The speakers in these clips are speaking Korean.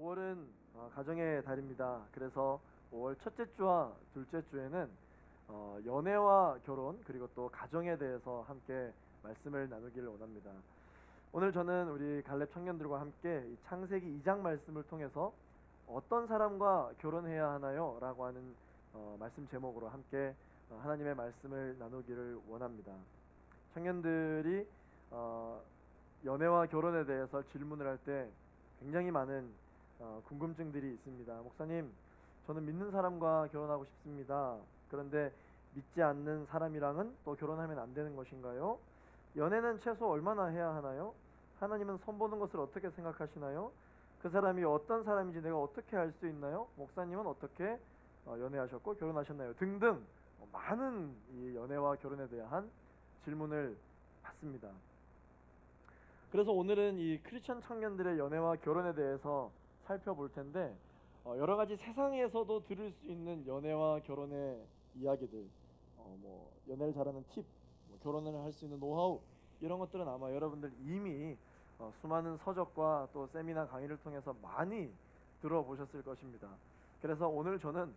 5월은 가정의 달입니다. 그래서 5월 첫째 주와 둘째 주에는 연애와 결혼 그리고 또 가정에 대해서 함께 말씀을 나누기를 원합니다. 오늘 저는 우리 갈렙 청년들과 함께 이 창세기 2장 말씀을 통해서 어떤 사람과 결혼해야 하나요? 라고 하는 말씀 제목으로 함께 하나님의 말씀을 나누기를 원합니다. 청년들이 연애와 결혼에 대해서 질문을 할 때 굉장히 많은 궁금증들이 있습니다. 목사님, 저는 믿는 사람과 결혼하고 싶습니다. 그런데 믿지 않는 사람이랑은 또 결혼하면 안 되는 것인가요? 연애는 최소 얼마나 해야 하나요? 하나님은 선보는 것을 어떻게 생각하시나요? 그 사람이 어떤 사람인지 내가 어떻게 알 수 있나요? 목사님은 어떻게 연애하셨고 결혼하셨나요? 등등 많은 이 연애와 결혼에 대한 질문을 받습니다. 그래서 오늘은 이 크리스천 청년들의 연애와 결혼에 대해서 살펴볼 텐데 여러 가지 세상에서도 들을 수 있는 연애와 결혼의 이야기들, 연애를 잘하는 팁, 결혼을 할 수 있는 노하우 이런 것들은 아마 여러분들 이미 수많은 서적과 또 세미나 강의를 통해서 많이 들어보셨을 것입니다. 그래서 오늘 저는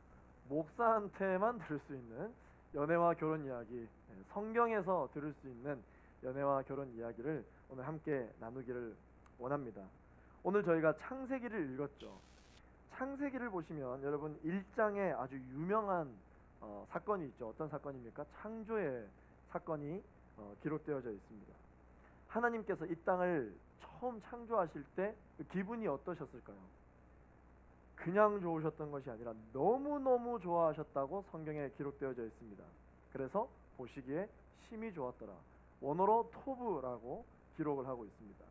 목사한테만 들을 수 있는 연애와 결혼 이야기, 성경에서 들을 수 있는 연애와 결혼 이야기를 오늘 함께 나누기를 원합니다. 오늘 저희가 창세기를 읽었죠. 창세기를 보시면 여러분 1장에 아주 유명한 사건이 있죠. 어떤 사건입니까? 창조의 사건이 기록되어져 있습니다. 하나님께서 이 땅을 처음 창조하실 때 그 기분이 어떠셨을까요? 그냥 좋으셨던 것이 아니라 너무너무 좋아하셨다고 성경에 기록되어져 있습니다. 그래서 보시기에 심히 좋았더라. 원어로 토브라고 기록을 하고 있습니다.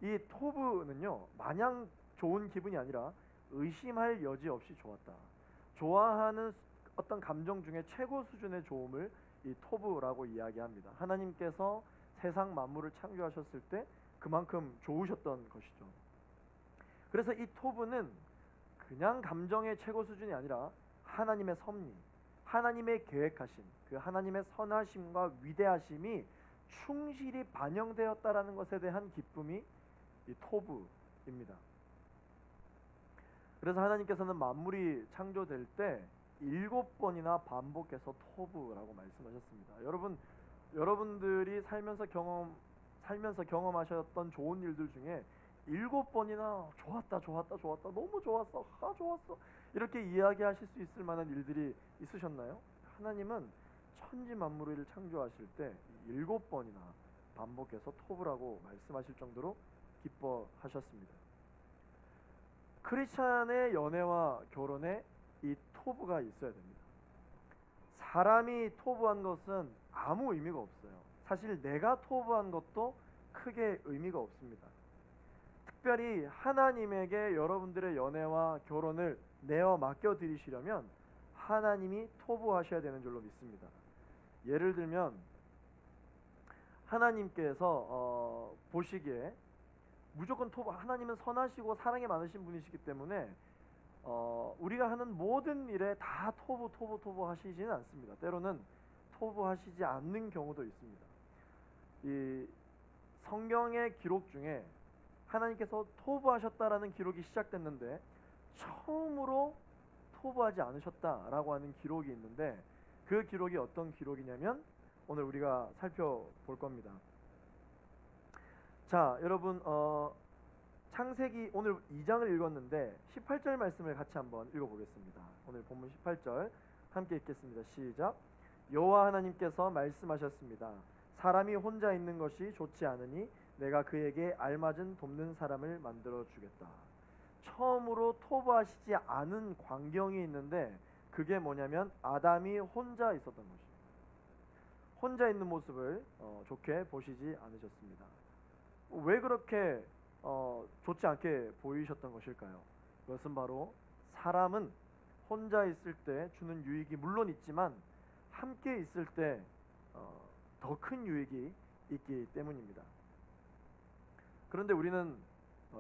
이 토브는요, 마냥 좋은 기분이 아니라 의심할 여지 없이 좋았다. 좋아하는 어떤 감정 중에 최고 수준의 좋음을 이 토브라고 이야기합니다. 하나님께서 세상 만물을 창조하셨을 때 그만큼 좋으셨던 것이죠. 그래서 이 토브는 그냥 감정의 최고 수준이 아니라 하나님의 섭리, 하나님의 계획하심, 그 하나님의 선하심과 위대하심이 충실히 반영되었다라는 것에 대한 기쁨이 이 토브입니다. 그래서 하나님께서는 만물이 창조될 때 7번이나 반복해서 토브라고 말씀하셨습니다. 여러분들이 살면서 경험하셨던 좋은 일들 중에 7번이나 좋았다, 너무 좋았어, 좋았어 이렇게 이야기하실 수 있을 만한 일들이 있으셨나요? 하나님은 천지 만물을 창조하실 때 7번이나 반복해서 토브라고 말씀하실 정도로 기뻐하셨습니다. 크리스찬의 연애와 결혼에 이 토브가 있어야 됩니다. 사람이 토브한 것은 아무 의미가 없어요. 사실 내가 토브한 것도 크게 의미가 없습니다. 특별히 하나님에게 여러분들의 연애와 결혼을 내어 맡겨드리시려면 하나님이 토브하셔야 되는 줄로 믿습니다. 예를 들면 하나님께서 보시기에 무조건 토브, 하나님은 선하시고 사랑이 많으신 분이시기 때문에 우리가 하는 모든 일에 다 토브 하시지는 않습니다. 때로는 토브 하시지 않는 경우도 있습니다. 이 성경의 기록 중에 하나님께서 토브하셨다라는 기록이 시작됐는데 처음으로 토브하지 않으셨다라고 하는 기록이 있는데 그 기록이 어떤 기록이냐면 오늘 우리가 살펴볼 겁니다. 자, 여러분 창세기 오늘 2장을 읽었는데 18절 말씀을 같이 한번 읽어보겠습니다. 오늘 본문 18절 함께 읽겠습니다. 시작. 여호와 하나님께서 말씀하셨습니다. 사람이 혼자 있는 것이 좋지 않으니 내가 그에게 알맞은 돕는 사람을 만들어 주겠다. 처음으로 토브하시지 않은 광경이 있는데 그게 뭐냐면 아담이 혼자 있었던 것입니다. 혼자 있는 모습을 좋게 보시지 않으셨습니다. 왜 그렇게 좋지 않게 보이셨던 것일까요? 그것은 바로 사람은 혼자 있을 때 주는 유익이 물론 있지만 함께 있을 때 더 큰 유익이 있기 때문입니다. 그런데 우리는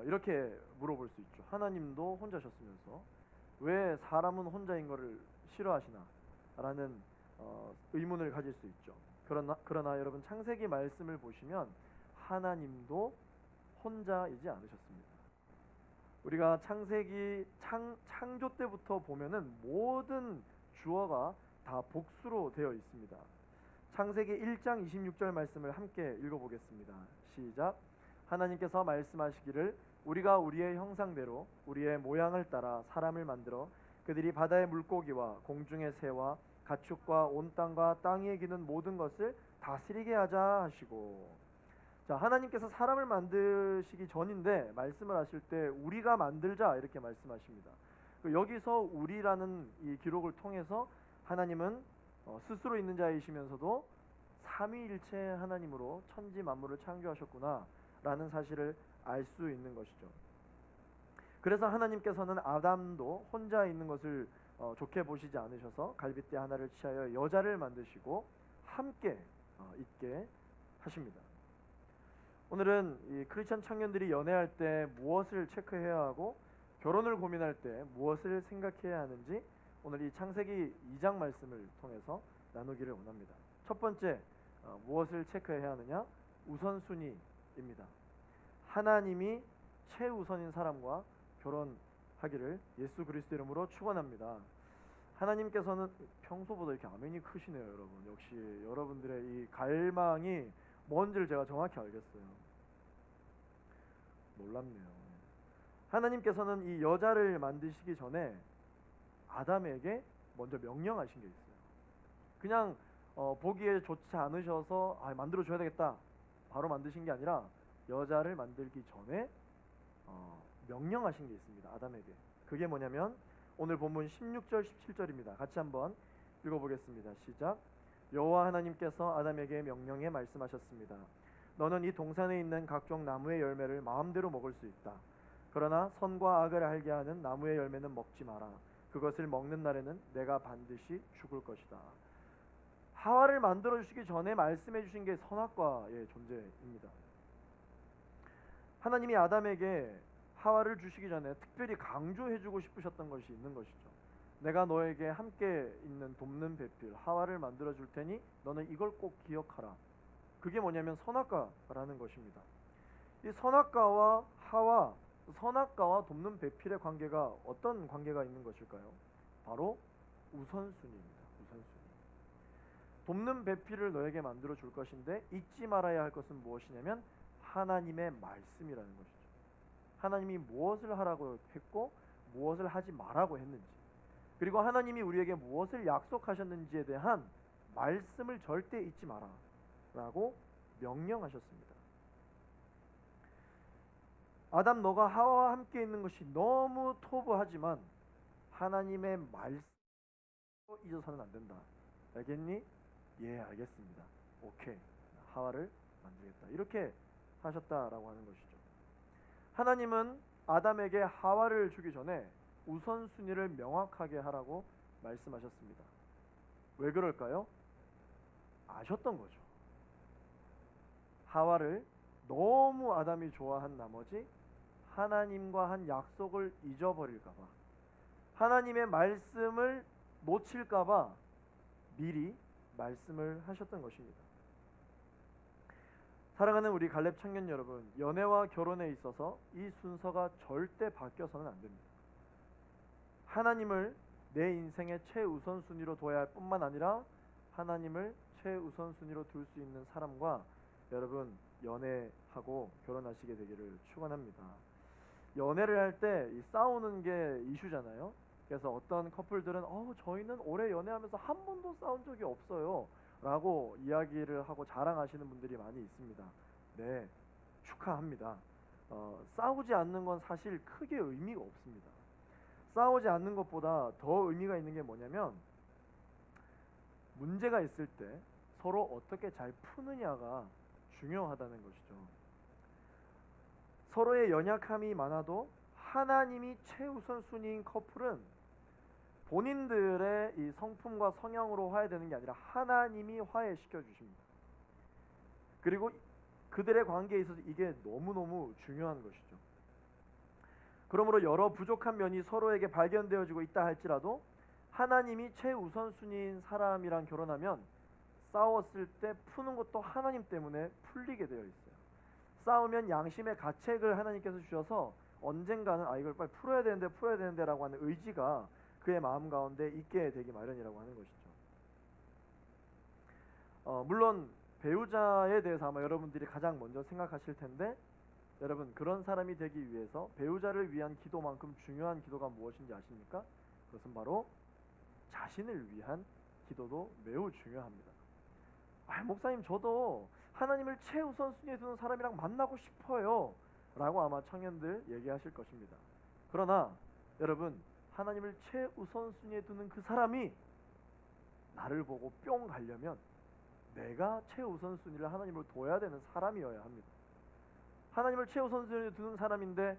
이렇게 물어볼 수 있죠. 하나님도 혼자셨으면서 왜 사람은 혼자인 것을 싫어하시나? 라는 의문을 가질 수 있죠. 그러나 여러분 창세기 말씀을 보시면 하나님도 혼자이지 않으셨습니다. 우리가 창세기 창조 때부터 보면은 모든 주어가 다 복수로 되어 있습니다. 창세기 1장 26절 말씀을 함께 읽어보겠습니다. 시작. 하나님께서 말씀하시기를 우리가 우리의 형상대로 우리의 모양을 따라 사람을 만들어 그들이 바다의 물고기와 공중의 새와 가축과 온 땅과 땅 위에 기는 모든 것을 다스리게 하자 하시고. 자, 하나님께서 사람을 만드시기 전인데 말씀을 하실 때 우리가 만들자 이렇게 말씀하십니다. 여기서 우리라는 이 기록을 통해서 하나님은 스스로 있는 자이시면서도 삼위일체 하나님으로 천지 만물을 창조하셨구나 라는 사실을 알 수 있는 것이죠. 그래서 하나님께서는 아담도 혼자 있는 것을 좋게 보시지 않으셔서 갈빗대 하나를 취하여 여자를 만드시고 함께 있게 하십니다. 오늘은 이 크리스천 청년들이 연애할 때 무엇을 체크해야 하고 결혼을 고민할 때 무엇을 생각해야 하는지 오늘 이 창세기 2장 말씀을 통해서 나누기를 원합니다. 첫 번째, 무엇을 체크해야 하느냐? 우선순위입니다. 하나님이 최우선인 사람과 결혼하기를 예수 그리스도 이름으로 축원합니다. 하나님께서는 평소보다 이렇게 아멘이 크시네요, 여러분. 역시 여러분들의 이 갈망이 뭔지를 제가 정확히 알겠어요. 놀랍네요. 하나님께서는 이 여자를 만드시기 전에 아담에게 먼저 명령하신 게 있어요. 그냥 보기에 좋지 않으셔서 만들어줘야 되겠다 바로 만드신 게 아니라 여자를 만들기 전에 명령하신 게 있습니다. 아담에게. 그게 뭐냐면 오늘 본문 16절 17절입니다. 같이 한번 읽어보겠습니다. 시작. 여호와 하나님께서 아담에게 명령해 말씀하셨습니다. 너는 이 동산에 있는 각종 나무의 열매를 마음대로 먹을 수 있다. 그러나 선과 악을 알게 하는 나무의 열매는 먹지 마라. 그것을 먹는 날에는 내가 반드시 죽을 것이다. 하와를 만들어 주시기 전에 말씀해 주신 게 선악과의 존재입니다. 하나님이 아담에게 하와를 주시기 전에 특별히 강조해 주고 싶으셨던 것이 있는 것이죠. 내가 너에게 함께 있는 돕는 배필 하와를 만들어 줄 테니 너는 이걸 꼭 기억하라. 그게 뭐냐면 선악과라는 것입니다. 이 선악과와 하와, 선악과와 돕는 배필의 관계가 어떤 관계가 있는 것일까요? 바로 우선순위입니다. 우선순위. 돕는 배필을 너에게 만들어 줄 것인데 잊지 말아야 할 것은 무엇이냐면 하나님의 말씀이라는 것이죠. 하나님이 무엇을 하라고 했고 무엇을 하지 말라고 했는지, 그리고 하나님이 우리에게 무엇을 약속하셨는지에 대한 말씀을 절대 잊지 마라 라고 명령하셨습니다. 아담, 너가 하와와 함께 있는 것이 너무 토부하지만 하나님의 말씀을 잊어서는 안 된다. 알겠니? 예, 알겠습니다. 오케이, 하와를 만들겠다. 이렇게 하셨다라고 하는 것이죠. 하나님은 아담에게 하와를 주기 전에 우선순위를 명확하게 하라고 말씀하셨습니다. 왜 그럴까요? 아셨던 거죠. 하와를 너무 아담이 좋아한 나머지 하나님과 한 약속을 잊어버릴까 봐, 하나님의 말씀을 놓칠까 봐 미리 말씀을 하셨던 것입니다. 사랑하는 우리 갈렙 청년 여러분, 연애와 결혼에 있어서 이 순서가 절대 바뀌어서는 안 됩니다. 하나님을 내 인생의 최우선순위로 둬야 할 뿐만 아니라 하나님을 최우선순위로 둘 수 있는 사람과 여러분 연애하고 결혼하시게 되기를 축원합니다. 연애를 할 때 싸우는 게 이슈잖아요. 그래서 어떤 커플들은 저희는 오래 연애하면서 한 번도 싸운 적이 없어요 라고 이야기를 하고 자랑하시는 분들이 많이 있습니다. 네, 축하합니다. 싸우지 않는 건 사실 크게 의미가 없습니다. 싸우지 않는 것보다 더 의미가 있는 게 뭐냐면 문제가 있을 때 서로 어떻게 잘 푸느냐가 중요하다는 것이죠. 서로의 연약함이 많아도 하나님이 최우선 순위인 커플은 본인들의 이 성품과 성향으로 화해되는 게 아니라 하나님이 화해시켜 주십니다. 그리고 그들의 관계에 있어서 이게 너무너무 중요한 것이죠. 그러므로 여러 부족한 면이 서로에게 발견되어지고 있다 할지라도 하나님이 최우선순위인 사람이랑 결혼하면 싸웠을 때 푸는 것도 하나님 때문에 풀리게 되어 있어요. 싸우면 양심의 가책을 하나님께서 주셔서 언젠가는 이걸 빨리 풀어야 되는데라고 하는 의지가 그의 마음 가운데 있게 되기 마련이라고 하는 것이죠. 물론 배우자에 대해서 아마 여러분들이 가장 먼저 생각하실 텐데, 여러분 그런 사람이 되기 위해서 배우자를 위한 기도만큼 중요한 기도가 무엇인지 아십니까? 그것은 바로 자신을 위한 기도도 매우 중요합니다. 목사님 저도 하나님을 최우선순위에 두는 사람이랑 만나고 싶어요 라고 아마 청년들 얘기하실 것입니다. 그러나 여러분, 하나님을 최우선순위에 두는 그 사람이 나를 보고 뿅 가려면 내가 최우선순위를 하나님을 둬야 되는 사람이어야 합니다. 하나님을 최우선순위에 두는 사람인데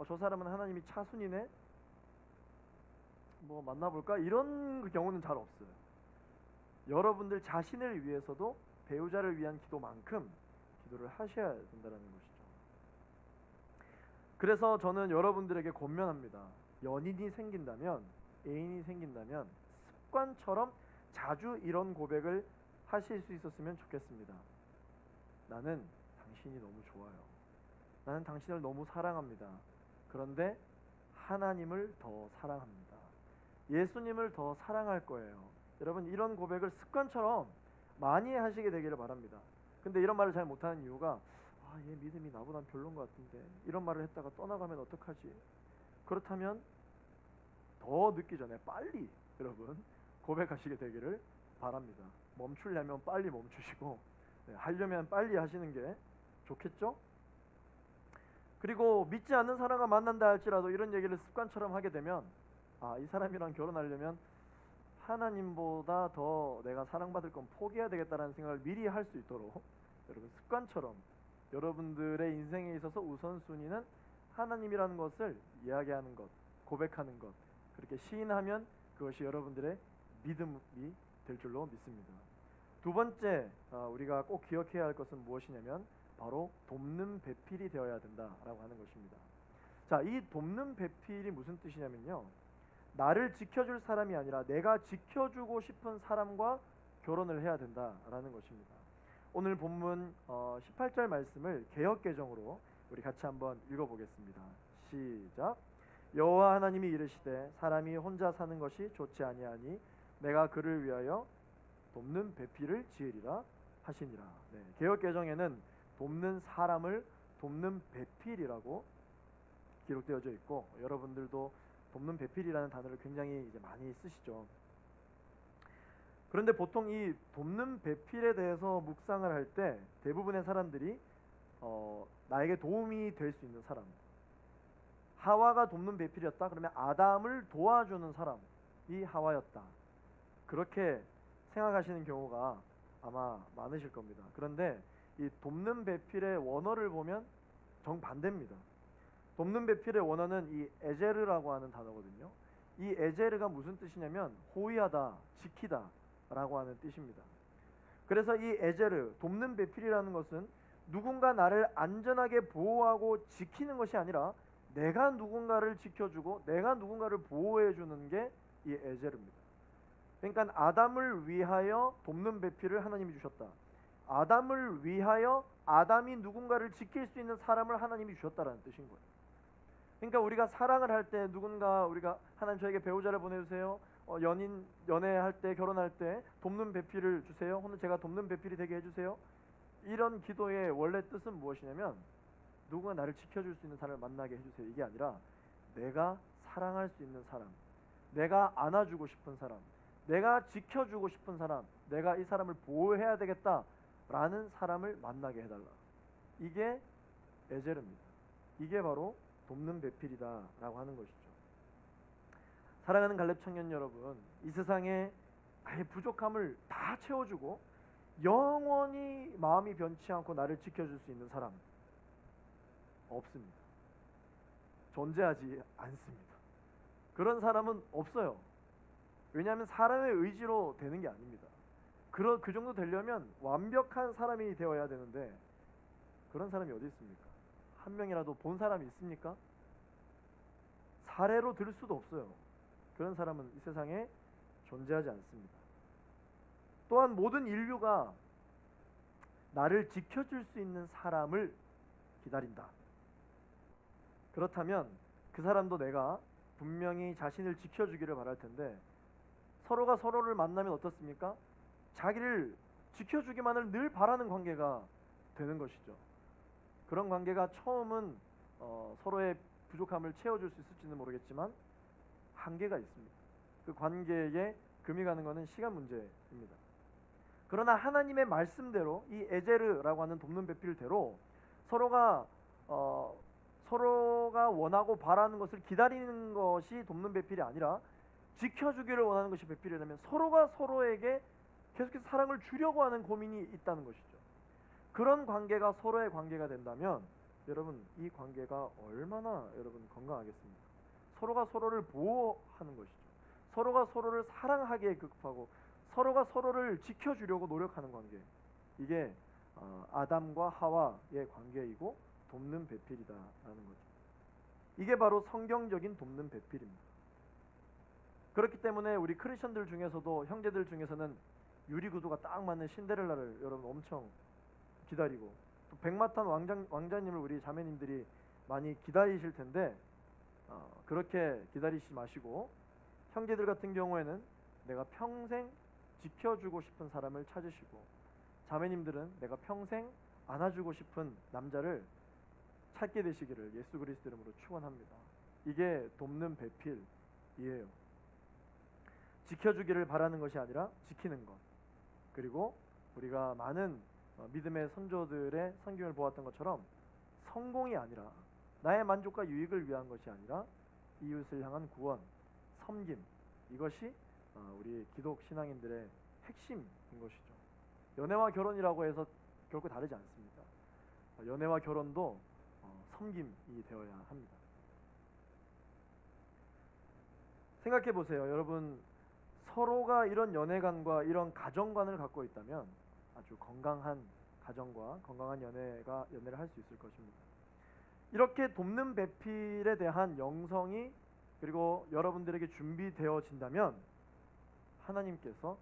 저 사람은 하나님이 차순위네? 뭐 만나볼까? 이런 경우는 잘 없어요. 여러분들 자신을 위해서도 배우자를 위한 기도만큼 기도를 하셔야 된다는 것이죠. 그래서 저는 여러분들에게 권면합니다. 연인이 생긴다면, 애인이 생긴다면 습관처럼 자주 이런 고백을 하실 수 있었으면 좋겠습니다. 나는 당신이 너무 좋아요. 나는 당신을 너무 사랑합니다. 그런데 하나님을 더 사랑합니다. 예수님을 더 사랑할 거예요. 여러분, 이런 고백을 습관처럼 많이 하시게 되기를 바랍니다. 근데 이런 말을 잘 못하는 이유가 얘 믿음이 나보단 별론 것 같은데 이런 말을 했다가 떠나가면 어떡하지? 그렇다면 더 늦기 전에 빨리 여러분 고백하시게 되기를 바랍니다. 멈추려면 빨리 멈추시고 하려면 빨리 하시는 게 좋겠죠? 그리고 믿지 않는 사람과 만난다 할지라도 이런 얘기를 습관처럼 하게 되면 이 사람이랑 결혼하려면 하나님보다 더 내가 사랑받을 건 포기해야 되겠다라는 생각을 미리 할 수 있도록 여러분 습관처럼 여러분들의 인생에 있어서 우선순위는 하나님이라는 것을 이야기하는 것, 고백하는 것, 그렇게 시인하면 그것이 여러분들의 믿음이 될 줄로 믿습니다. 두 번째 우리가 꼭 기억해야 할 것은 무엇이냐면 바로 돕는 배필이 되어야 된다라고 하는 것입니다. 자, 이 돕는 배필이 무슨 뜻이냐면요, 나를 지켜줄 사람이 아니라 내가 지켜주고 싶은 사람과 결혼을 해야 된다라는 것입니다. 오늘 본문 18절 말씀을 개역개정으로 우리 같이 한번 읽어보겠습니다. 시작. 여호와 하나님이 이르시되 사람이 혼자 사는 것이 좋지 아니하니 내가 그를 위하여 돕는 배필을 지으리라 하시니라. 개역개정에는 돕는 사람을 돕는 배필이라고 기록되어져 있고, 여러분들도 돕는 배필이라는 단어를 굉장히 이제 많이 쓰시죠. 그런데 보통 이 돕는 배필에 대해서 묵상을 할 때 대부분의 사람들이 나에게 도움이 될 수 있는 사람, 하와가 돕는 배필이었다 그러면 아담을 도와주는 사람이 하와였다, 그렇게 생각하시는 경우가 아마 많으실 겁니다. 그런데 이 돕는 배필의 원어를 보면 정반대입니다. 돕는 배필의 원어는 이 에제르라고 하는 단어거든요. 이 에제르가 무슨 뜻이냐면 호위하다, 지키다 라고 하는 뜻입니다. 그래서 이 에제르, 돕는 배필이라는 것은 누군가 나를 안전하게 보호하고 지키는 것이 아니라 내가 누군가를 지켜주고 내가 누군가를 보호해주는 게 이 에제르입니다. 그러니까 아담을 위하여 돕는 배필을 하나님이 주셨다. 아담을 위하여 아담이 누군가를 지킬 수 있는 사람을 하나님이 주셨다라는 뜻인 거예요. 그러니까 우리가 사랑을 할 때 누군가 우리가 하나님 저에게 배우자를 보내주세요, 연애할 때 결혼할 때 돕는 배필을 주세요, 오늘 제가 돕는 배필이 되게 해주세요, 이런 기도의 원래 뜻은 무엇이냐면 누군가 나를 지켜줄 수 있는 사람을 만나게 해주세요, 이게 아니라 내가 사랑할 수 있는 사람, 내가 안아주고 싶은 사람, 내가 지켜주고 싶은 사람, 내가 이 사람을 보호해야 되겠다라는 사람을 만나게 해달라. 이게 에제르입니다. 이게 바로 돕는 배필이다라고 하는 것이죠. 사랑하는 갈렙 청년 여러분, 이 세상에 나의 부족함을 다 채워주고 영원히 마음이 변치 않고 나를 지켜줄 수 있는 사람 없습니다. 존재하지 않습니다. 그런 사람은 없어요. 왜냐하면 사람의 의지로 되는 게 아닙니다. 그 정도 되려면 완벽한 사람이 되어야 되는데 그런 사람이 어디 있습니까? 한 명이라도 본 사람이 있습니까? 사례로 들 수도 없어요. 그런 사람은 이 세상에 존재하지 않습니다. 또한 모든 인류가 나를 지켜줄 수 있는 사람을 기다린다. 그렇다면 그 사람도 내가 분명히 자신을 지켜주기를 바랄 텐데, 서로가 서로를 만나면 어떻습니까? 자기를 지켜주기만을 늘 바라는 관계가 되는 것이죠. 그런 관계가 처음은 서로의 부족함을 채워줄 수 있을지는 모르겠지만 한계가 있습니다. 그 관계에 금이 가는 것은 시간 문제입니다. 그러나 하나님의 말씀대로, 이 에제르라고 하는 돕는 배필대로 서로가 서로가 원하고 바라는 것을 기다리는 것이 돕는 배필이 아니라 지켜주기를 원하는 것이 배필이라면, 서로가 서로에게 계속해서 사랑을 주려고 하는 고민이 있다는 것이죠. 그런 관계가 서로의 관계가 된다면 여러분, 이 관계가 얼마나 여러분 건강하겠습니까? 서로가 서로를 보호하는 것이죠. 서로가 서로를 사랑하게 급하고 서로가 서로를 지켜주려고 노력하는 관계, 이게 아담과 하와의 관계이고 돕는 배필이다라는 거죠. 이게 바로 성경적인 돕는 배필입니다. 그렇기 때문에 우리 크리스천들 중에서도, 형제들 중에서는 유리구두가 딱 맞는 신데렐라를 여러분 엄청 기다리고, 또 백마탄 왕자님을 우리 자매님들이 많이 기다리실 텐데, 그렇게 기다리지 마시고 형제들 같은 경우에는 내가 평생 지켜주고 싶은 사람을 찾으시고, 자매님들은 내가 평생 안아주고 싶은 남자를 찾게 되시기를 예수 그리스도 이름으로 축원합니다. 이게 돕는 배필이에요. 지켜주기를 바라는 것이 아니라 지키는 것. 그리고 우리가 많은 믿음의 선조들의 성경을 보았던 것처럼, 성공이 아니라, 나의 만족과 유익을 위한 것이 아니라 이웃을 향한 구원, 섬김, 이것이 우리 기독 신앙인들의 핵심인 것이죠. 연애와 결혼이라고 해서 결코 다르지 않습니다. 연애와 결혼도 섬김이 되어야 합니다. 생각해 보세요. 여러분, 서로가 이런 연애관과 이런 가정관을 갖고 있다면 아주 건강한 가정과 건강한 연애를 할 수 있을 것입니다. 이렇게 돕는 배필에 대한 영성이, 그리고 여러분들에게 준비되어진다면 하나님께서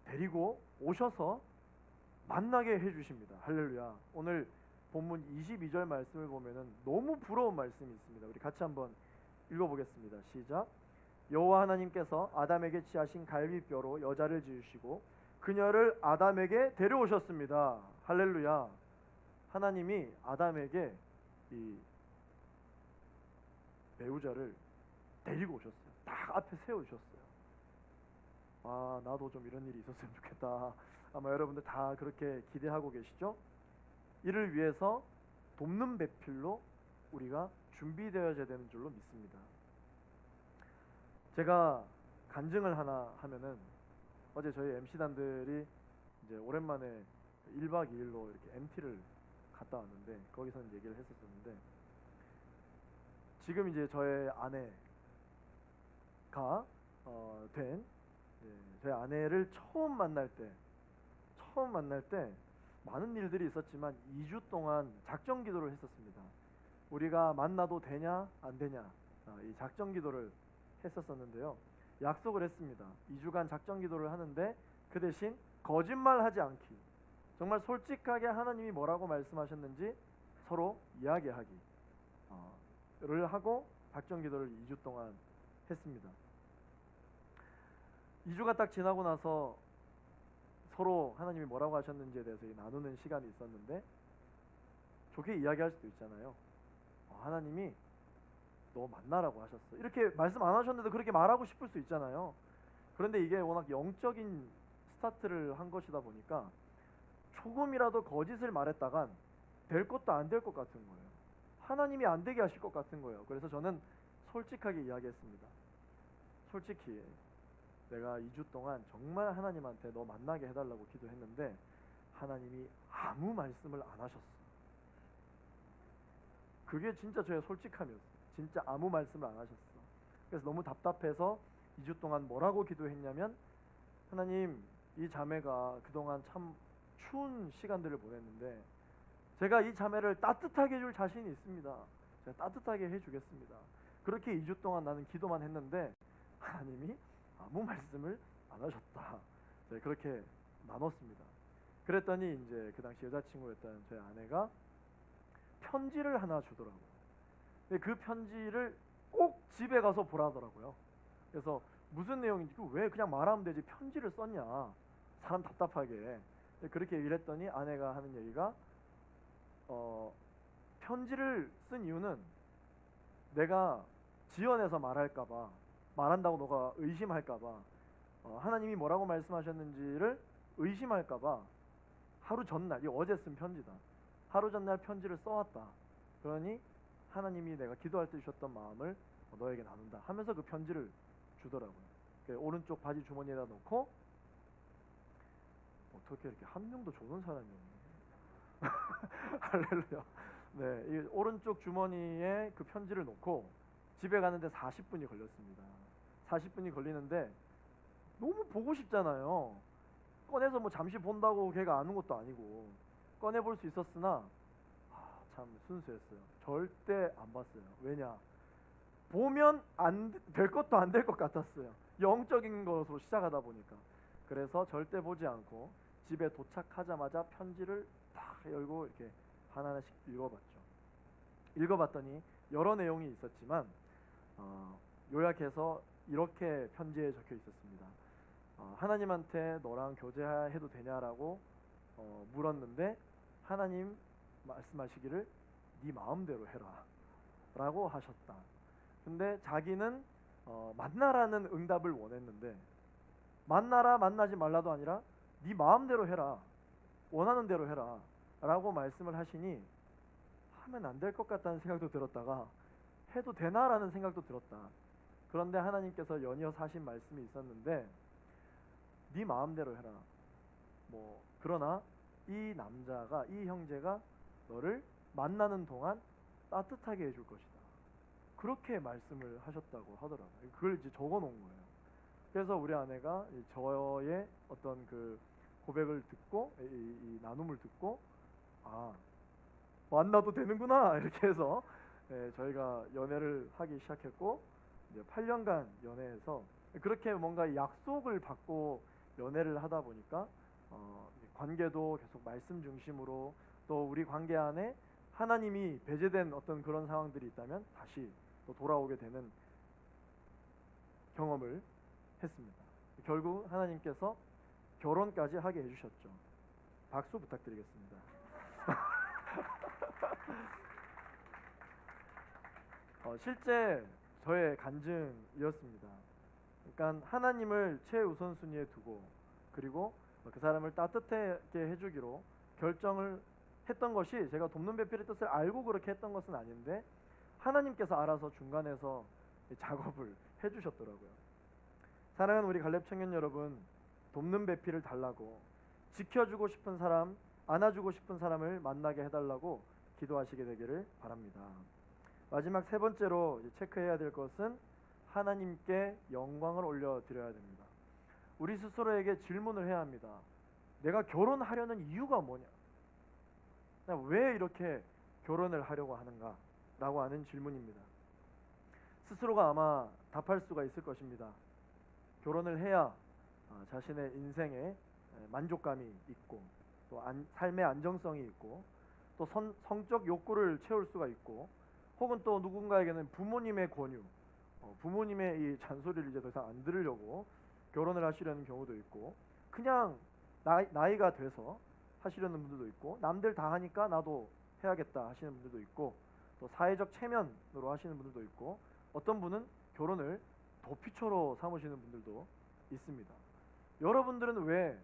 데리고 오셔서 만나게 해주십니다. 할렐루야. 오늘 본문 22절 말씀을 보면은 너무 부러운 말씀이 있습니다. 우리 같이 한번 읽어보겠습니다. 시작. 여호와 하나님께서 아담에게 취하신 갈비뼈로 여자를 지으시고 그녀를 아담에게 데려오셨습니다. 할렐루야. 하나님이 아담에게 이 배우자를 데리고 오셨어요. 딱 앞에 세워주셨어요. 아, 나도 좀 이런 일이 있었으면 좋겠다. 아마 여러분들 다 그렇게 기대하고 계시죠? 이를 위해서 돕는 배필로 우리가 준비되어야 되는 줄로 믿습니다. 제가 간증을 하나 하면은, 어제 저희 MC단들이 이제 오랜만에 1박 2일로 이렇게 MT를 갔다 왔는데, 거기서는 얘기를 했었었는데, 지금 이제 저의 아내가 된 저희 아내를 처음 만날 때 많은 일들이 있었지만 2주 동안 작정 기도를 했었습니다. 우리가 만나도 되냐 안 되냐, 이 작정 기도를 했었었는데요. 약속을 했습니다. 2주간 작정 기도를 하는데 그 대신 거짓말하지 않기, 정말 솔직하게 하나님이 뭐라고 말씀하셨는지 서로 이야기하기를 하고 작정 기도를 2주 동안 했습니다. 2주가 딱 지나고 나서 서로 하나님이 뭐라고 하셨는지에 대해서 나누는 시간이 있었는데, 좋게 이야기할 수도 있잖아요. 하나님이 너 만나라고 하셨어, 이렇게 말씀 안 하셨는데도 그렇게 말하고 싶을 수 있잖아요. 그런데 이게 워낙 영적인 스타트를 한 것이다 보니까 조금이라도 거짓을 말했다간 될 것도 안 될 것 같은 거예요. 하나님이 안 되게 하실 것 같은 거예요. 그래서 저는 솔직하게 이야기했습니다. 솔직히 내가 2주 동안 정말 하나님한테 너 만나게 해달라고 기도했는데 하나님이 아무 말씀을 안 하셨어. 그게 진짜 저의 솔직함이었어요. 진짜 아무 말씀을 안 하셨어. 그래서 너무 답답해서 2주 동안 뭐라고 기도했냐면, 하나님, 이 자매가 그동안 참 추운 시간들을 보냈는데 제가 이 자매를 따뜻하게 해줄 자신이 있습니다. 제가 따뜻하게 해주겠습니다. 그렇게 2주 동안 나는 기도만 했는데 하나님이 아무 말씀을 안 하셨다. 네, 그렇게 나눴습니다. 그랬더니 이제 그 당시 여자친구였던 저희 아내가 편지를 하나 주더라고요. 근데 그 편지를 꼭 집에 가서 보라더라고요. 그래서 무슨 내용인지 왜 그냥 말하면 되지 편지를 썼냐 사람 답답하게 그렇게 얘기를 했더니 아내가 하는 얘기가 편지를 쓴 이유는 내가 지어내서 말할까봐 말한다고 너가 의심할까봐 하나님이 뭐라고 말씀하셨는지를 의심할까봐 하루 전날 이 어제 쓴 편지다 하루 전날 편지를 써왔다 그러니 하나님이 내가 기도할 때 주셨던 마음을 너에게 나눈다 하면서 그 편지를 주더라고요. 오른쪽 바지 주머니에다 놓고 어떻게 이렇게 한 명도 좋은 사람이 없네. 할렐루야. 네, 이 오른쪽 주머니에 그 편지를 놓고 집에 가는데 40분이 걸렸습니다. 40분이 걸리는데 너무 보고 싶잖아요. 꺼내서 뭐 잠시 본다고 걔가 아는 것도 아니고 꺼내 볼 수 있었으나 참 순수했어요. 절대 안 봤어요. 왜냐? 보면 안 될 것도 안 될 것 같았어요. 영적인 것으로 시작하다 보니까. 그래서 절대 보지 않고 집에 도착하자마자 편지를 딱 열고 이렇게 하나하나씩 읽어봤죠. 읽어봤더니 여러 내용이 있었지만 요약해서 이렇게 편지에 적혀 있었습니다. 하나님한테 너랑 교제해도 되냐라고 물었는데 하나님 말씀하시기를 네 마음대로 해라 라고 하셨다. 근데 자기는 만나라는 응답을 원했는데 만나라 만나지 말라도 아니라 네 마음대로 해라 원하는 대로 해라 라고 말씀을 하시니 하면 안 될 것 같다는 생각도 들었다가 해도 되나라는 생각도 들었다. 그런데 하나님께서 연이어서 하신 말씀이 있었는데 네 마음대로 해라. 뭐 그러나 이 남자가 이 형제가 너를 만나는 동안 따뜻하게 해줄 것이다. 그렇게 말씀을 하셨다고 하더라고요. 그걸 이제 적어 놓은 거예요. 그래서 우리 아내가 저의 어떤 그 고백을 듣고 이 나눔을 듣고 만나도 되는구나 이렇게 해서 저희가 연애를 하기 시작했고 이제 8년간 연애해서 그렇게 뭔가 약속을 받고 연애를 하다 보니까 관계도 계속 말씀 중심으로 또 우리 관계 안에 하나님이 배제된 어떤 그런 상황들이 있다면 다시 또 돌아오게 되는 경험을 했습니다. 결국 하나님께서 결혼까지 하게 해주셨죠. 박수 부탁드리겠습니다. 실제 저의 간증이었습니다. 그러니까 하나님을 최우선순위에 두고 그리고 그 사람을 따뜻하게 해주기로 결정을 했던 것이 제가 돕는 배필의 뜻을 알고 그렇게 했던 것은 아닌데 하나님께서 알아서 중간에서 작업을 해주셨더라고요. 사랑하는 우리 갈렙 청년 여러분, 돕는 배필을 달라고 지켜주고 싶은 사람, 안아주고 싶은 사람을 만나게 해달라고 기도하시게 되기를 바랍니다. 마지막 세 번째로 체크해야 될 것은 하나님께 영광을 올려드려야 됩니다. 우리 스스로에게 질문을 해야 합니다. 내가 결혼하려는 이유가 뭐냐? 왜 이렇게 결혼을 하려고 하는가? 라고 하는 질문입니다. 스스로가 아마 답할 수가 있을 것입니다. 결혼을 해야 자신의 인생에 만족감이 있고 또 삶의 안정성이 있고 또 성적 욕구를 채울 수가 있고 혹은 또 누군가에게는 부모님의 권유, 부모님의 이 잔소리를 이제 더 이상 안 들으려고 결혼을 하시려는 경우도 있고 그냥 나이가 돼서 하시려는 분들도 있고 남들 다 하니까 나도 해야겠다 하시는 분들도 있고 또 사회적 체면으로 하시는 분들도 있고 어떤 분은 결혼을 도피처로 삼으시는 분들도 있습니다. 여러분들은 왜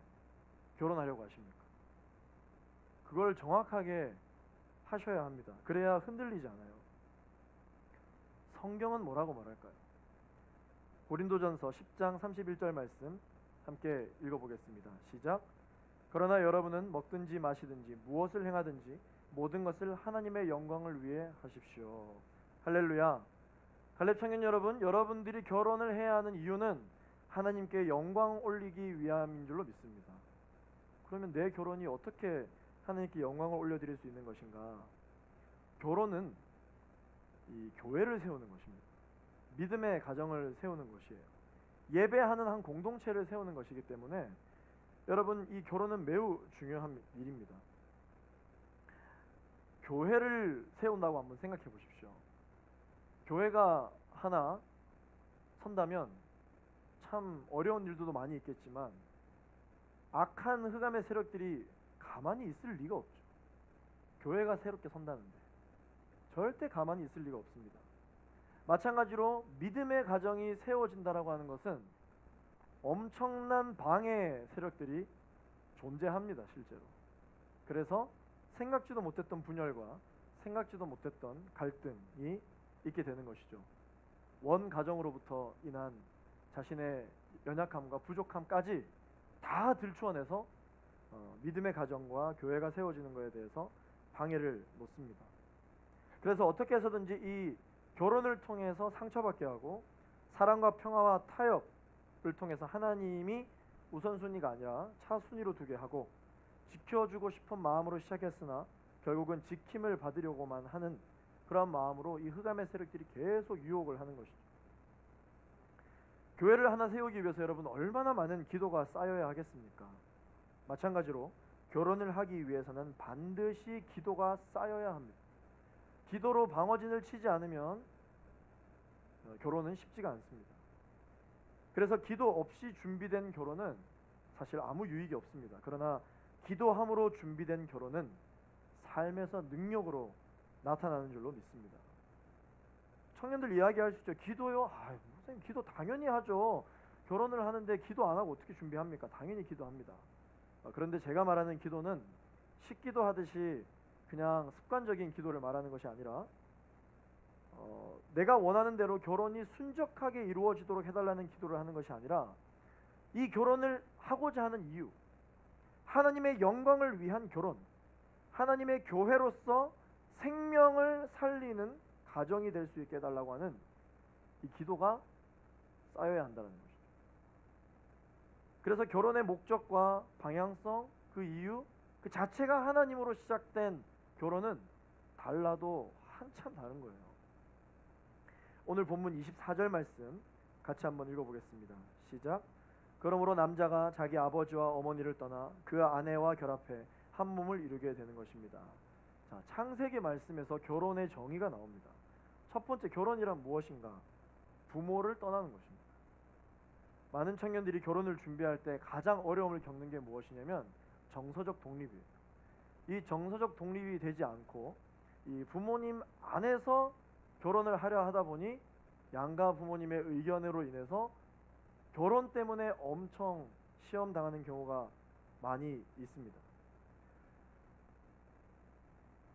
결혼하려고 하십니까? 그걸 정확하게 하셔야 합니다. 그래야 흔들리지 않아요. 성경은 뭐라고 말할까요? 고린도전서 10장 31절 말씀 함께 읽어보겠습니다. 시작. 그러나 여러분은 먹든지 마시든지 무엇을 행하든지 모든 것을 하나님의 영광을 위해 하십시오. 할렐루야. 갈렙 청년 여러분, 여러분들이 결혼을 해야 하는 이유는 하나님께 영광 올리기 위함인 줄로 믿습니다. 그러면 내 결혼이 어떻게 하나님께 영광을 올려드릴 수 있는 것인가? 결혼은 이 교회를 세우는 것입니다. 믿음의 가정을 세우는 것이에요. 예배하는 한 공동체를 세우는 것이기 때문에 여러분 이 결혼은 매우 중요한 일입니다. 교회를 세운다고 한번 생각해 보십시오. 교회가 하나 선다면 참 어려운 일도 많이 있겠지만 악한 흑암의 세력들이 가만히 있을 리가 없죠. 교회가 새롭게 선다는데 절대 가만히 있을 리가 없습니다. 마찬가지로 믿음의 가정이 세워진다라고 하는 것은 엄청난 방해 세력들이 존재합니다, 실제로. 그래서 생각지도 못했던 분열과 생각지도 못했던 갈등이 있게 되는 것이죠. 원 가정으로부터 인한 자신의 연약함과 부족함까지 다 들추어내서 믿음의 가정과 교회가 세워지는 것에 대해서 방해를 놓습니다. 그래서 어떻게 해서든지 이 결혼을 통해서 상처받게 하고 사랑과 평화와 타협을 통해서 하나님이 우선순위가 아니라 차순위로 두게 하고 지켜주고 싶은 마음으로 시작했으나 결국은 지킴을 받으려고만 하는 그런 마음으로 이 흑암의 세력들이 계속 유혹을 하는 것이죠. 교회를 하나 세우기 위해서 여러분 얼마나 많은 기도가 쌓여야 하겠습니까? 마찬가지로 결혼을 하기 위해서는 반드시 기도가 쌓여야 합니다. 기도로 방어진을 치지 않으면 결혼은 쉽지가 않습니다. 그래서 기도 없이 준비된 결혼은 사실 아무 유익이 없습니다. 그러나 기도함으로 준비된 결혼은 삶에서 능력으로 나타나는 줄로 믿습니다. 청년들 이야기할 수 있죠. 기도요? 선생님 기도 당연히 하죠. 결혼을 하는데 기도 안 하고 어떻게 준비합니까? 당연히 기도합니다. 그런데 제가 말하는 기도는 식기도 하듯이 그냥 습관적인 기도를 말하는 것이 아니라 내가 원하는 대로 결혼이 순적하게 이루어지도록 해달라는 기도를 하는 것이 아니라 이 결혼을 하고자 하는 이유, 하나님의 영광을 위한 결혼, 하나님의 교회로서 생명을 살리는 가정이 될 수 있게 해달라고 하는 이 기도가 쌓여야 한다는 것이죠. 그래서 결혼의 목적과 방향성, 그 이유, 그 자체가 하나님으로 시작된 결혼은 달라도 한참 다른 거예요. 오늘 본문 24절 말씀 같이 한번 읽어보겠습니다. 시작. 그러므로 남자가 자기 아버지와 어머니를 떠나 그 아내와 결합해 한 몸을 이루게 되는 것입니다. 자, 창세기 말씀에서 결혼의 정의가 나옵니다. 첫 번째, 결혼이란 무엇인가? 부모를 떠나는 것입니다. 많은 청년들이 결혼을 준비할 때 가장 어려움을 겪는 게 무엇이냐면 정서적 독립이에요. 이 정서적 독립이 되지 않고 이 부모님 안에서 결혼을 하려 하다 보니 양가 부모님의 의견으로 인해서 결혼 때문에 엄청 시험 당하는 경우가 많이 있습니다.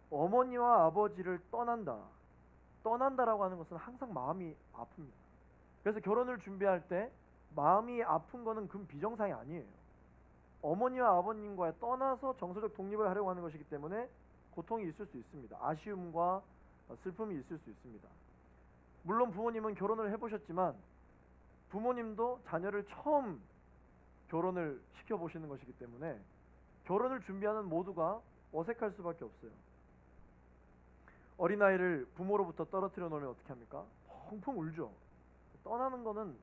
어머니와 아버지를 떠난다라고 하는 것은 항상 마음이 아픕니다. 그래서 결혼을 준비할 때 마음이 아픈 거는 그 비정상이 아니에요. 어머니와 아버님과의 떠나서 정서적 독립을 하려고 하는 것이기 때문에 고통이 있을 수 있습니다. 아쉬움과 슬픔이 있을 수 있습니다. 물론 부모님은 결혼을 해보셨지만 부모님도 자녀를 처음 결혼을 시켜보시는 것이기 때문에 결혼을 준비하는 모두가 어색할 수밖에 없어요. 어린아이를 부모로부터 떨어뜨려 놓으면 어떻게 합니까? 펑펑 울죠. 떠나는 거는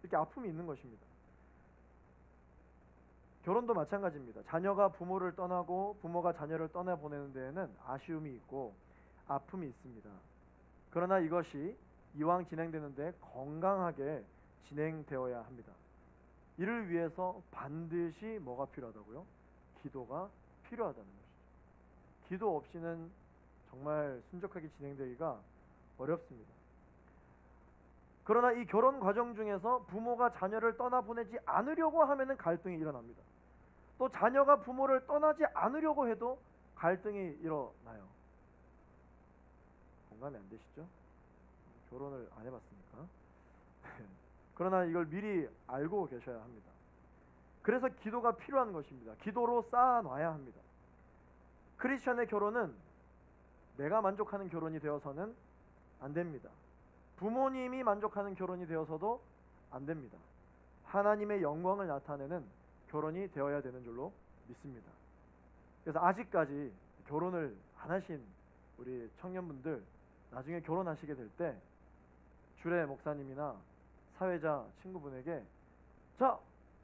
이렇게 아픔이 있는 것입니다. 결혼도 마찬가지입니다. 자녀가 부모를 떠나고 부모가 자녀를 떠나보내는 데에는 아쉬움이 있고 아픔이 있습니다. 그러나 이것이 이왕 진행되는데 건강하게 진행되어야 합니다. 이를 위해서 반드시 뭐가 필요하다고요? 기도가 필요하다는 것이죠. 기도 없이는 정말 순적하게 진행되기가 어렵습니다. 그러나 이 결혼 과정 중에서 부모가 자녀를 떠나보내지 않으려고 하면은 갈등이 일어납니다. 또 자녀가 부모를 떠나지 않으려고 해도 갈등이 일어나요. 공감이 안 되시죠? 결혼을 안 해봤으니까. 그러나 이걸 미리 알고 계셔야 합니다. 그래서 기도가 필요한 것입니다. 기도로 쌓아놔야 합니다. 크리스천의 결혼은 내가 만족하는 결혼이 되어서는 안 됩니다. 부모님이 만족하는 결혼이 되어서도 안 됩니다. 하나님의 영광을 나타내는 결혼이 되어야 되는 줄로 믿습니다. 그래서 아직까지 결혼을 안 하신 우리 청년분들 나중에 결혼하시게 될 때 주례 목사님이나 사회자 친구분에게 자,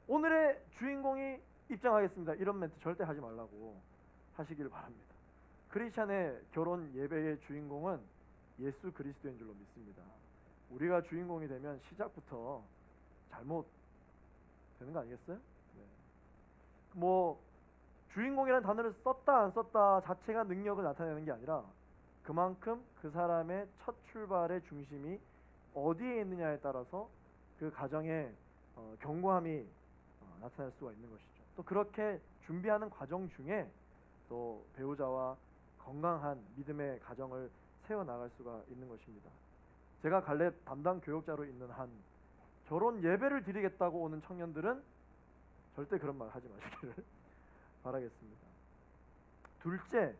오늘의 주인공이 입장하겠습니다. 이런 멘트 절대 하지 말라고 하시길 바랍니다. 크리스찬의 결혼 예배의 주인공은 예수 그리스도인 줄로 믿습니다. 우리가 주인공이 되면 시작부터 잘못 되는 거 아니겠어요? 네. 뭐 주인공이라는 단어를 썼다 안 썼다 자체가 능력을 나타내는 게 아니라 그만큼 그 사람의 첫 출발의 중심이 어디에 있느냐에 따라서 그 가정의 견고함이 나타날 수가 있는 것이죠. 또 그렇게 준비하는 과정 중에 또 배우자와 건강한 믿음의 가정을 세워나갈 수가 있는 것입니다. 제가 갈렙 담당 교역자로 있는 한 결혼 예배를 드리겠다고 오는 청년들은 절대 그런 말 하지 마시기를 바라겠습니다. 둘째,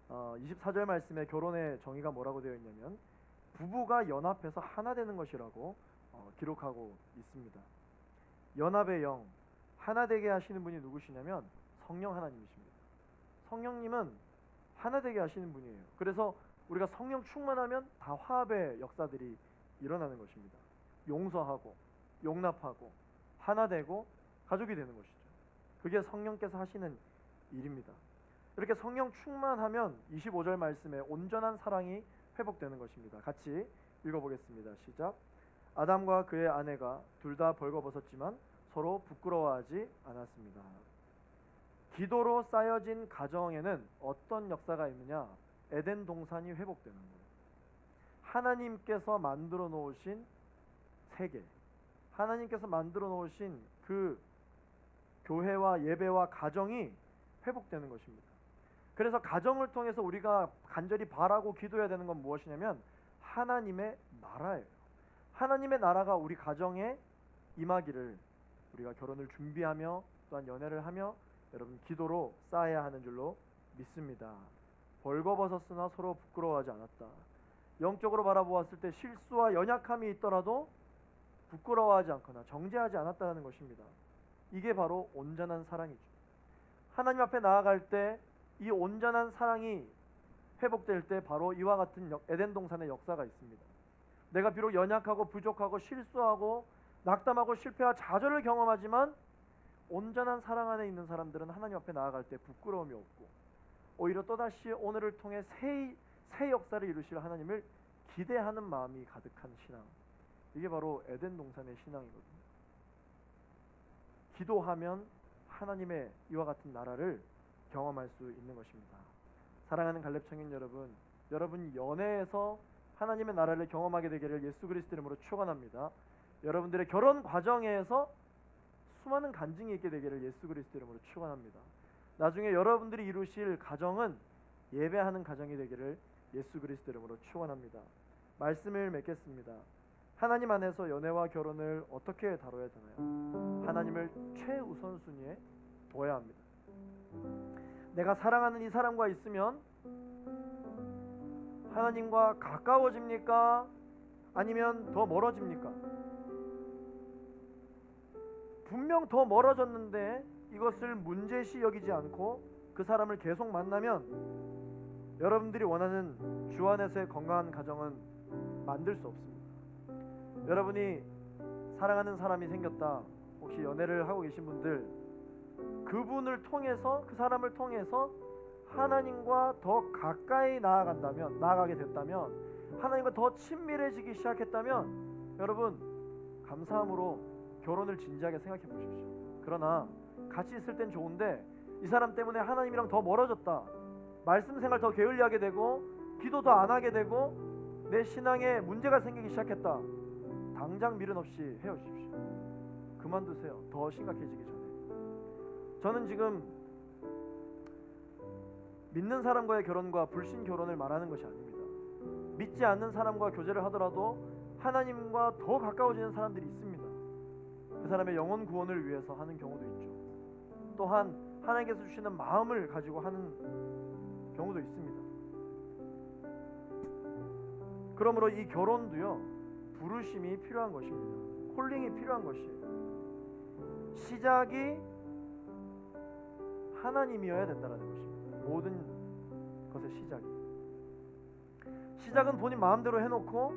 24절 말씀에 결혼의 정의가 뭐라고 되어 있냐면 부부가 연합해서 하나 되는 것이라고 기록하고 있습니다. 연합의 영, 하나 되게 하시는 분이 누구시냐면 성령 하나님이십니다. 성령님은 하나 되게 하시는 분이에요. 그래서 우리가 성령 충만하면 다 화합의 역사들이 일어나는 것입니다. 용서하고 용납하고 하나 되고 가족이 되는 것이죠. 그게 성령께서 하시는 일입니다. 이렇게 성령 충만하면 25절 말씀에 온전한 사랑이 회복되는 것입니다. 같이 읽어보겠습니다. 시작. 아담과 그의 아내가 둘 다 벌거벗었지만 서로 부끄러워하지 않았습니다. 기도로 쌓여진 가정에는 어떤 역사가 있느냐? 에덴 동산이 회복되는 거예요. 하나님께서 만들어 놓으신 세계, 하나님께서 만들어 놓으신 그 교회와 예배와 가정이 회복되는 것입니다. 그래서 가정을 통해서 우리가 간절히 바라고 기도해야 되는 건 무엇이냐면 하나님의 나라예요. 하나님의 나라가 우리 가정에 임하기를 우리가 결혼을 준비하며 또한 연애를 하며 여러분 기도로 쌓아야 하는 줄로 믿습니다. 벌거벗었으나 서로 부끄러워하지 않았다. 영적으로 바라보았을 때 실수와 연약함이 있더라도 부끄러워하지 않거나 정죄하지 않았다는 것입니다. 이게 바로 온전한 사랑이죠. 하나님 앞에 나아갈 때 이 온전한 사랑이 회복될 때 바로 이와 같은 에덴 동산의 역사가 있습니다. 내가 비록 연약하고 부족하고 실수하고 낙담하고 실패와 좌절을 경험하지만 온전한 사랑 안에 있는 사람들은 하나님 앞에 나아갈 때 부끄러움이 없고 오히려 또다시 오늘을 통해 새 역사를 이루실 하나님을 기대하는 마음이 가득한 신앙. 이게 바로 에덴 동산의 신앙이거든요. 기도하면 하나님의 이와 같은 나라를 경험할 수 있는 것입니다. 사랑하는 갈렙 청년 여러분, 여러분 연애에서 하나님의 나라를 경험하게 되기를 예수 그리스도 이름으로 축원합니다. 여러분들의 결혼 과정에서 수많은 간증이 있게 되기를 예수 그리스도 이름으로 축원합니다. 나중에 여러분들이 이루실 가정은 예배하는 가정이 되기를 예수 그리스도 이름으로 축원합니다. 말씀을 맺겠습니다. 하나님 안에서 연애와 결혼을 어떻게 다뤄야 되나요? 하나님을 최우선순위에 둬야 합니다. 내가 사랑하는 이 사람과 있으면 하나님과 가까워집니까? 아니면 더 멀어집니까? 분명 더 멀어졌는데 이것을 문제시 여기지 않고 그 사람을 계속 만나면 여러분들이 원하는 주 안에서의 건강한 가정은 만들 수 없습니다. 여러분이 사랑하는 사람이 생겼다. 혹시 연애를 하고 계신 분들 그분을 통해서 그 사람을 통해서 하나님과 더 가까이 나아가게 됐다면 하나님과 더 친밀해지기 시작했다면 여러분 감사함으로 결혼을 진지하게 생각해 보십시오. 그러나 같이 있을 땐 좋은데 이 사람 때문에 하나님이랑 더 멀어졌다. 말씀 생활 더 게을리하게 되고 기도도 안 하게 되고 내 신앙에 문제가 생기기 시작했다. 당장 미련 없이 헤어지십시오. 그만두세요. 더 심각해지기 전에. 저는 지금 믿는 사람과의 결혼과 불신 결혼을 말하는 것이 아닙니다. 믿지 않는 사람과 교제를 하더라도 하나님과 더 가까워지는 사람들이 있습니다. 그 사람의 영혼 구원을 위해서 하는 경우도 있죠. 또한 하나님께서 주시는 마음을 가지고 하는 경우도 있습니다. 그러므로 이 결혼도요 부르심이 필요한 것입니다. 콜링이 필요한 것이에요. 시작이 하나님이어야 된다는 것입니다. 모든 것의 시작은 본인 마음대로 해놓고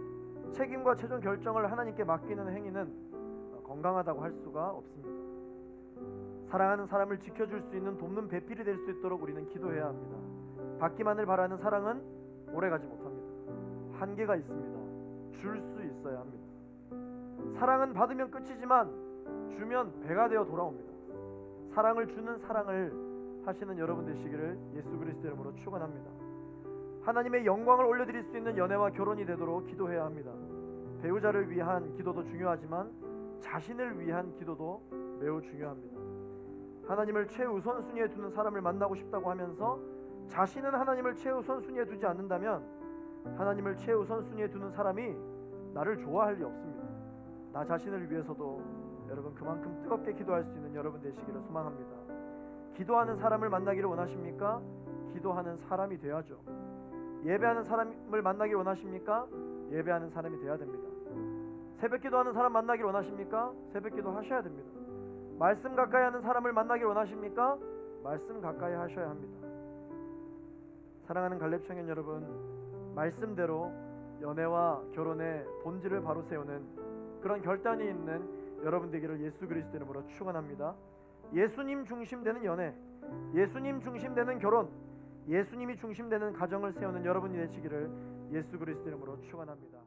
책임과 최종 결정을 하나님께 맡기는 행위는 건강하다고 할 수가 없습니다. 사랑하는 사람을 지켜줄 수 있는 돕는 배필이 될 수 있도록 우리는 기도해야 합니다. 받기만을 바라는 사랑은 오래가지 못합니다. 한계가 있습니다. 줄 수 있어야 합니다. 사랑은 받으면 끝이지만 주면 배가 되어 돌아옵니다. 사랑을 주는 사랑을 하시는 여러분 되시기를 예수 그리스도 이름으로 축원합니다. 하나님의 영광을 올려드릴 수 있는 연애와 결혼이 되도록 기도해야 합니다. 배우자를 위한 기도도 중요하지만 자신을 위한 기도도 매우 중요합니다. 하나님을 최우선순위에 두는 사람을 만나고 싶다고 하면서 자신은 하나님을 최우선순위에 두지 않는다면 하나님을 최우선순위에 두는 사람이 나를 좋아할 리 없습니다. 나 자신을 위해서도 여러분 그만큼 뜨겁게 기도할 수 있는 여러분 되시기를 소망합니다. 기도하는 사람을 만나기를 원하십니까? 기도하는 사람이 되어야죠. 예배하는 사람을 만나기를 원하십니까? 예배하는 사람이 되어야 됩니다. 새벽 기도하는 사람 만나기를 원하십니까? 새벽 기도 하셔야 됩니다. 말씀 가까이 하는 사람을 만나기를 원하십니까? 말씀 가까이 하셔야 합니다. 사랑하는 갈렙 청년 여러분, 말씀대로 연애와 결혼의 본질을 바로 세우는 그런 결단이 있는 여러분 되기를 예수 그리스도 이름으로 축원합니다. 예수님 중심되는 연애, 예수님 중심되는 결혼, 예수님이 중심되는 가정을 세우는 여러분이 되시기를 예수 그리스도 이름으로 축원합니다.